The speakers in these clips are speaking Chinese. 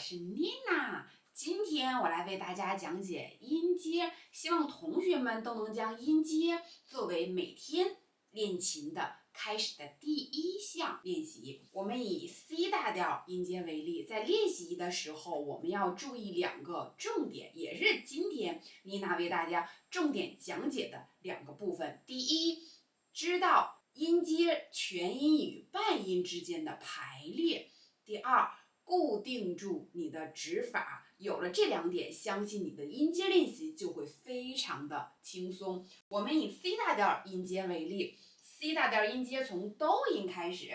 是妮娜。今天我来为大家讲解音阶，希望同学们都能将音阶作为每天练琴的开始的第一项练习。我们以 C 大调音阶为例，在练习的时候，我们要注意两个重点，也是今天妮娜为大家重点讲解的两个部分。第一，知道音阶全音与半音之间的排列。第二，固定住你的指法。有了这两点，相信你的音阶练习就会非常的轻松。我们以 C 大调音阶为例， C 大调音阶从哆音开始，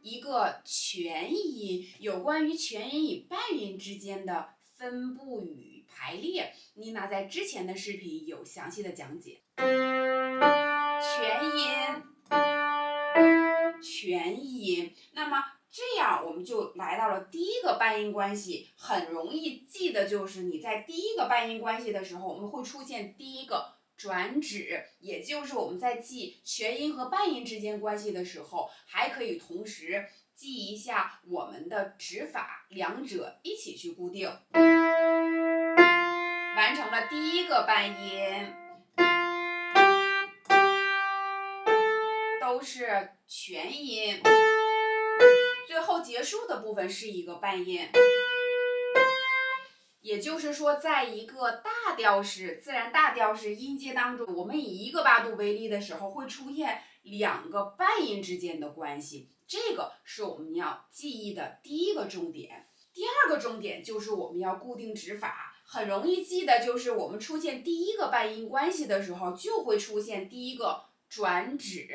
一个全音，有关于全音与半音之间的分布与排列，妮娜在之前的视频有详细的讲解。全音，那么这样我们就来到了第一个半音关系，很容易记的就是你在第一个半音关系的时候，我们会出现第一个转指，也就是我们在记全音和半音之间关系的时候，还可以同时记一下我们的指法，两者一起去固定，完成了第一个半音，都是全音，最后结束的部分是一个半音。也就是说，在一个大调式、自然大调式音阶当中，我们以一个八度为例的时候，会出现两个半音之间的关系，这个是我们要记忆的第一个重点。第二个重点就是我们要固定指法，很容易记的就是我们出现第一个半音关系的时候，就会出现第一个转指，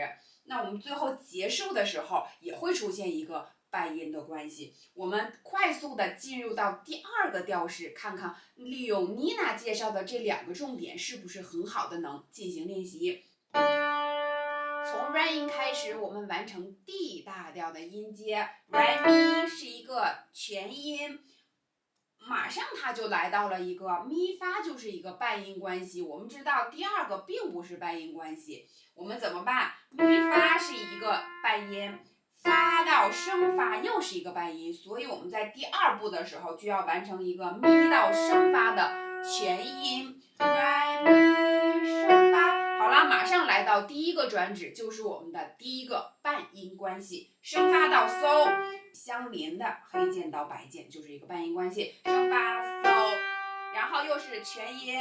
那我们最后结束的时候也会出现一个半音的关系。我们快速的进入到第二个调式，看看利用妮娜介绍的这两个重点是不是很好的能进行练习。从 Re 音开始，我们完成 D 大调的音阶， Re Mi 是一个全音，马上它就来到了一个咪发，就是一个半音关系。我们知道第二个并不是半音关系，我们怎么办？咪发是一个半音，发到升发又是一个半音，所以我们在第二步的时候就要完成一个咪到升发的全音，来咪升发。好了，马上来到第一个转指，就是我们的第一个半音关系，升发到嗦相邻的黑键到白键就是一个半音关系，升发嗦，然后又是全音，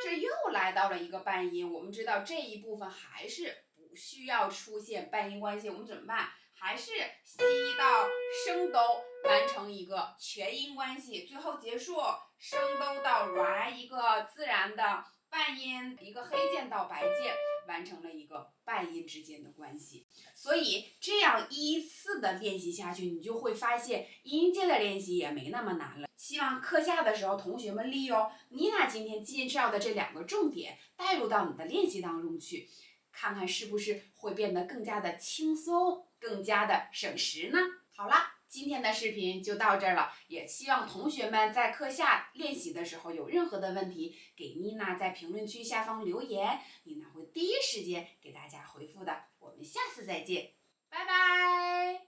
这又来到了一个半音。我们知道这一部分还是不需要出现半音关系，我们怎么办？还是西到升哆完成一个全音关系，最后结束升哆到来一个自然的半音，一个黑键到白键完成了一个半音之间的关系。所以这样依次的练习下去，你就会发现音阶的练习也没那么难了。希望课下的时候同学们利用妮娜今天介绍的这两个重点带入到你的练习当中去，看看是不是会变得更加的轻松，更加的省时呢？好了，今天的视频就到这儿了，也希望同学们在课下练习的时候有任何的问题，给妮娜在评论区下方留言，妮娜会第一时间给大家回复的。我们下次再见，拜拜。